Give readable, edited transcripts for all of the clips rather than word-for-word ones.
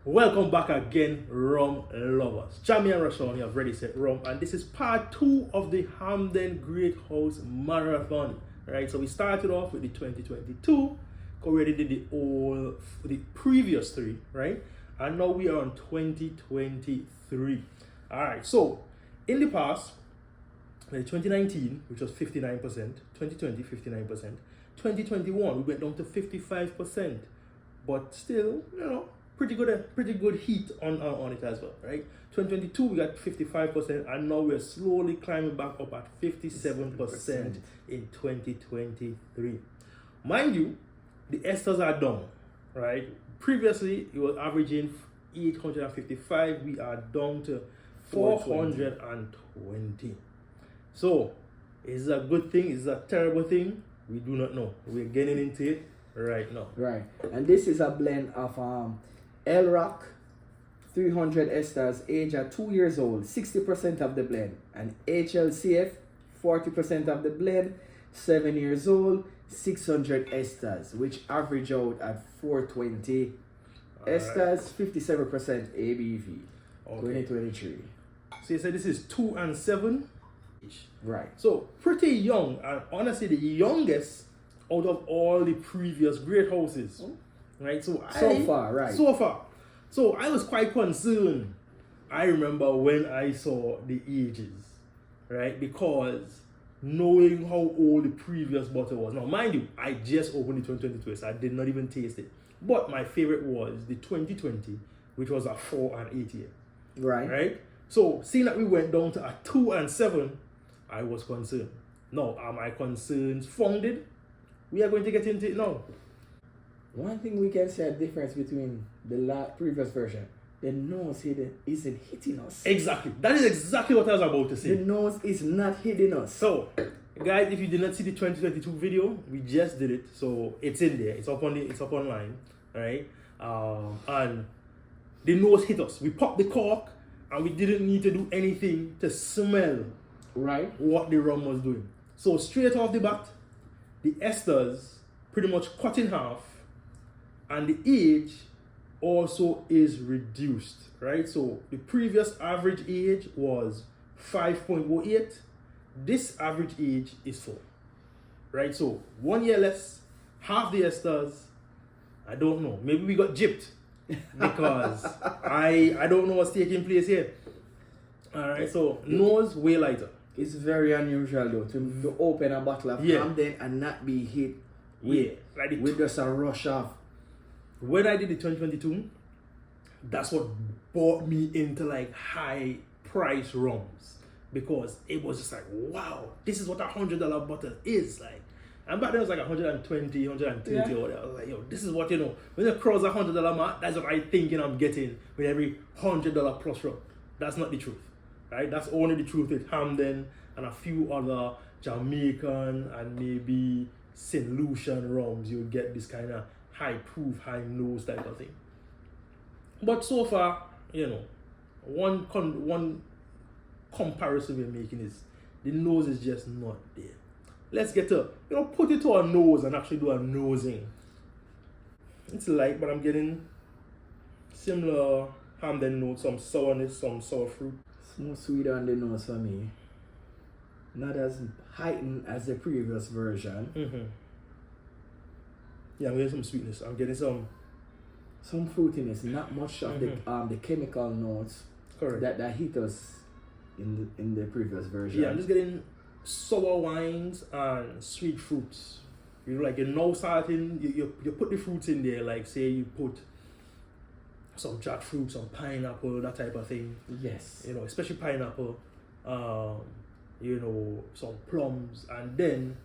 Welcome back again, rum lovers. Jamie and Rashawn, you have ready set rum, and this is part 2 of the Hampden Great House Marathon. Right, so we started off with the 2022, already did the previous 3, right? And now we are on 2023. All right, so in the past, 2019, which was 59%, 2020, 59%, 2021, we went down to 55%, but still, pretty good heat on it as well, right? 2022 we got 55%, and now we're slowly climbing back up at 57% in 2023. Mind you, the esters are down, right? Previously it was averaging 855. We are down to 420. So is it a good thing? Is it a terrible thing? We do not know. We're getting into it right now. Right, and this is a blend of L-Rock 300 esters aged at 2 years old, 60% of the blend, and HLCF 40% of the blend, 7 years old, 600 esters, which average out at 420 esters, 57% ABV. Okay. 2023. So you said this is 2 and 7. Right. So pretty young, and honestly the youngest out of all the previous great houses. Right? So I was quite concerned. I remember when I saw the ages, right? Because knowing how old the previous bottle was. Now, mind you, I just opened the 2022, so I did not even taste it. But my favorite was the 2020, which was a 4 and 8 year. Right? So seeing that we went down to a 2 and 7, I was concerned. Now, are my concerns founded? We are going to get into it now. One thing we can say a difference between the previous version, the nose isn't hitting us. Exactly. That is exactly what I was about to say. The nose is not hitting us. So, guys, if you did not see the 2022 video, we just did it. So it's in there. It's up online. Right? And the nose hit us. We popped the cork, and we didn't need to do anything to smell what the rum was doing. So straight off the bat, the esters pretty much cut in half, and the age also is reduced, right? So the previous average age was 5.08. This average age is 4, right? So 1 year less, half the esters. I don't know. Maybe we got gypped because I don't know what's taking place here. All right. So nose way lighter. It's very unusual though to open a bottle of Hampden and not be hit with just a rush of. When I did the 2022, that's what brought me into like high price rums, because it was just like, wow, this is what $100 bottle is like. And back then it was like 120, 130 or whatever. I was like, yo, this is what, when you cross $100 mark, that's what I thinking I'm getting with every $100 plus rum. That's not the truth, right? That's only the truth with Hampden and a few other Jamaican and maybe St. Lucian rums. You'll get this kind of high proof, high nose type of thing. But so far, one comparison we're making is the nose is just not there. Let's get to, put it to our nose and actually do a nosing. It's light, but I'm getting similar Hampden notes, some sourness, some sour fruit. It's more sweet on the nose for me. Not as heightened as the previous version. Mm-hmm. Yeah, I'm getting some sweetness. I'm getting some fruitiness. Not much of the chemical notes. Correct. that hit us in the previous version. Yeah, I'm just getting sour wines and sweet fruits. Like you're now starting. You put the fruits in there. Like say you put some jackfruit, some pineapple, that type of thing. Yes. Especially pineapple. Some plums, and then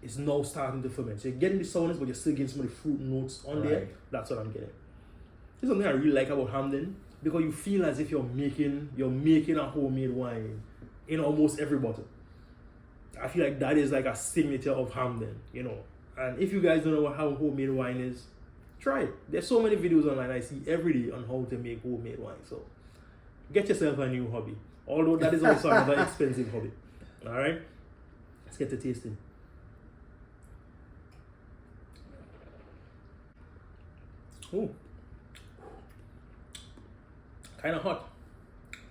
it's now starting to ferment. So you're getting the sourness, but you're still getting some of the fruit notes on there. That's what I'm getting. This is something I really like about Hampden, because you feel as if you're making a homemade wine in almost every bottle. I feel like that is like a signature of Hampden, And if you guys don't know how homemade wine is, try it. There's so many videos online I see every day on how to make homemade wine. So get yourself a new hobby. Although that is also another expensive hobby. Alright? Let's get to tasting. Oh. kind of hot,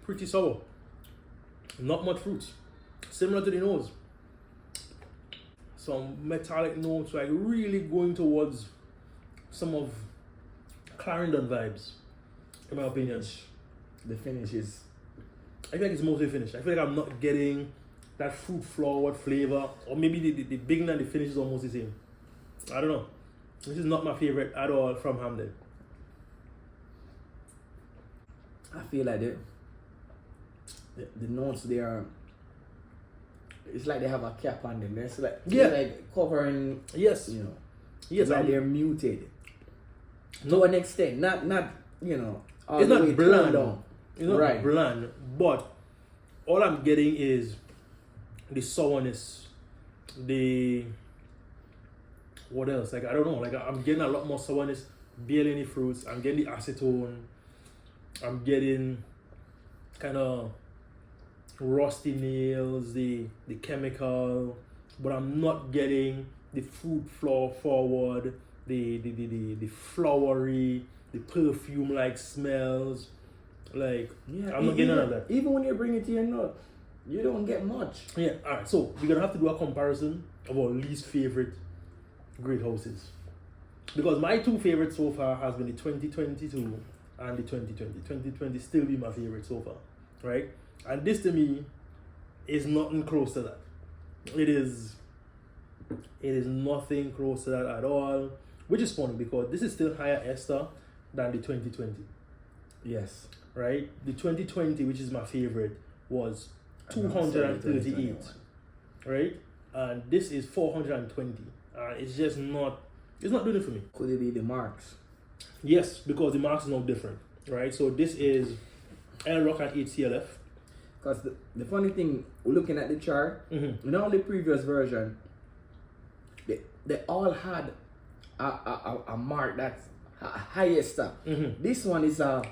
pretty sour, not much fruits, similar to the nose. Some metallic notes, like really going towards some of Clarendon vibes, in my opinion. The finish is. I feel like it's mostly finished. I feel like I'm not getting that fruit flowered flavor, or maybe the beginning and the finish is almost the same. I don't know. This is not my favorite at all from Hampden. I feel like the notes they are. It's like they have a cap on them. It's like they're like covering. Yes. You know. Yes. Like they're muted. To an extent, not all it's the not way bland. down. It's not bland, but all I'm getting is the sourness, what else? Like, I don't know. Like, I'm getting a lot more sourness, barely any fruits. I'm getting the acetone. I'm getting kind of rusty nails, the chemical, but I'm not getting the fruit flower forward, the flowery, the perfume like smells. Like, I'm not getting none of that. Even when you bring it to your nose, you don't get much. Yeah, alright, so we're gonna have to do a comparison of our least favorite great houses. Because my two favorites so far has been the 2022 and the 2020. 2020 still be my favorite so far, right? And this to me is nothing close to that. It is nothing close to that at all, which is funny because this is still higher Esther than the 2020. Yes. Right? The 2020, which is my favorite, was 238, right? And this is 420. It's just not, it's not doing it for me. Could it be the marks? Yes, because the marks is not different, right? So this is L-Rock and HCLF. Because the funny thing, looking at the chart, in all the previous version, they all had a mark that's highest. This one is a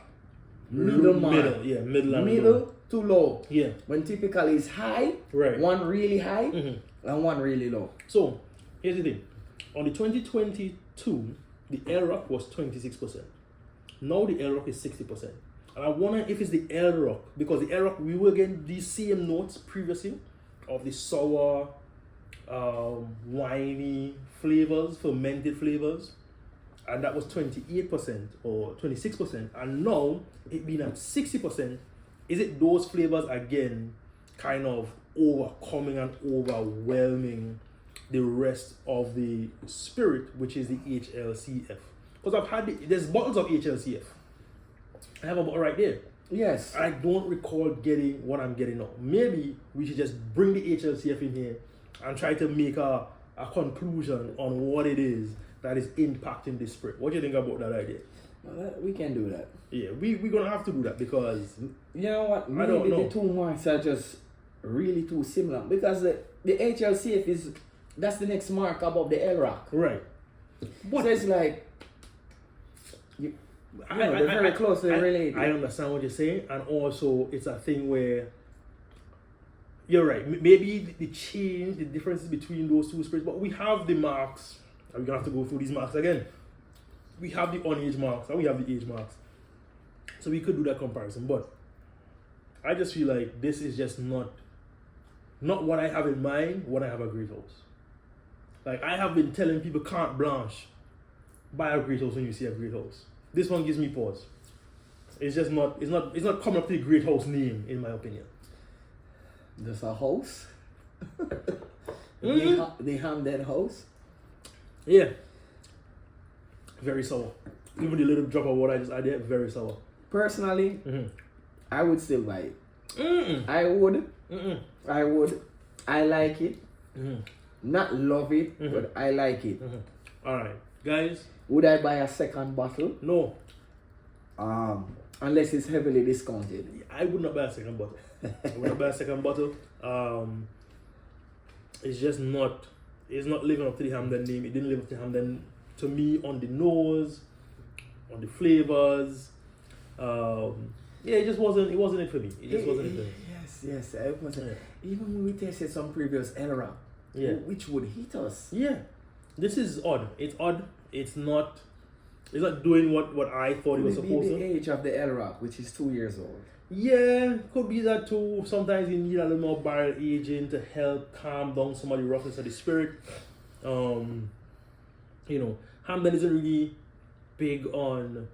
middle mark. Middle to low. Yeah. When typically it's high, one really high and one really low. So here's the thing. On the 2022, the L-Rock was 26%. Now the L-Rock is 60%. And I wonder if it's the L-Rock, because the L-Rock, we were getting these same notes previously of the sour, winey flavors, fermented flavors. And that was 28% or 26%. And now it being at 60%, is it those flavors again kind of overcoming and overwhelming the rest of the spirit, which is the HLCF? Because I've had there's bottles of HLCF. I have a bottle right there. Yes. I don't recall getting what I'm getting now. Maybe we should just bring the HLCF in here and try to make a conclusion on what it is that is impacting the spirit. What do you think about that idea? Well, we can do that. Yeah, we're going to have to do that because... You know what? Maybe the two marks are just really too similar. Because the HLCF that's the next mark above the L-Rock. Right. But so it's like... they're very closely related. I understand what you're saying, and also it's a thing where you're right. Maybe the change, the differences between those two spirits, but we have the marks, and we're gonna have to go through these marks again. We have the unaged marks, and we have the age marks, so we could do that comparison. But I just feel like this is just not what I have in mind when I have a great house. Like, I have been telling people carte blanche, buy a great house when you see a great house. This one gives me pause. It's just not. It's not coming up to the great house name, in my opinion. There's a house. The Hampden house. Yeah. Very sour. Even the little drop of water I just added, very sour. Personally, I would still buy it. I would. I would. I like it. Not love it, but I like it. All right, guys. Would I buy a second bottle? No. Unless it's heavily discounted. I would not buy a second bottle. I would not buy a second bottle. It's just not. It's not living up to the Hampden name. It didn't live up to Hampden to me on the nose, on the flavors. Yeah, it just wasn't. It wasn't it for me. It just wasn't it for me. Yes. It wasn't. Yeah. Even when we tasted some previous era, which would hit us. Yeah, this is odd. It's odd. It's not It's not doing what I thought it was Could it supposed be the to. age of the L-Rock, which is 2 years old? Yeah, could be that too. Sometimes you need a little more barrel aging to help calm down some of the roughness of the spirit. You know, Hampden isn't really big on,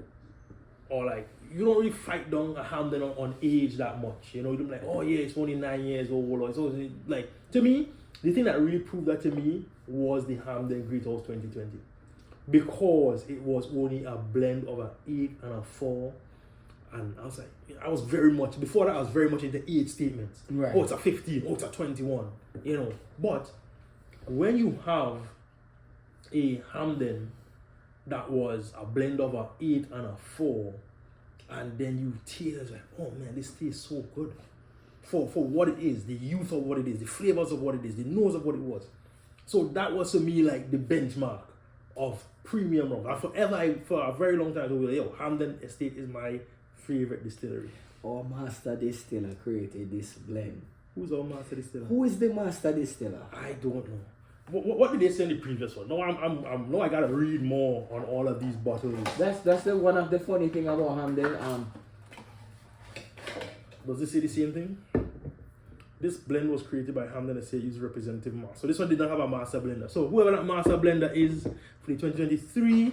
or like, you don't really fight down a Hampden on age that much. You know, you don't be like, oh yeah, it's only 9 years old, or it's only, like, to me, the thing that really proved that to me was the Hampden Great House 2020. Because it was only a blend of an 8 and a 4. And I was like, I was very much, before that I was very much into age statements. Right. Oh, it's a 15, oh, it's a 21, you know. But when you have a Hampden that was a blend of an 8 and a 4, and then you taste like, oh man, this tastes so good. For what it is, the youth of what it is, the flavors of what it is, the nose of what it was. So that was to me like the benchmark of premium rum. For a very long time, I was like, yo, Hampden Estate is my favorite distillery. Our master distiller created this blend. Who's our master distiller? Who is the master distiller? I don't know. What did they say in the previous one? No, no, I gotta read more on all of these bottles. That's the one of the funny thing about Hampden. Does this say the same thing? This blend was created by Hampden Estate using representative master. So this one did not have a master blender. So whoever that master blender is for the 2023,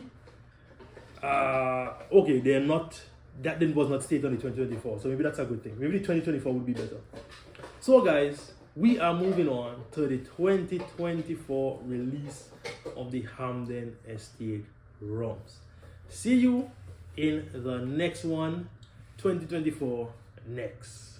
okay, they're not. That then was not stated on the 2024. So maybe that's a good thing. Maybe the 2024 would be better. So guys, we are moving on to the 2024 release of the Hampden Estate rums. See you in the next one, 2024 next.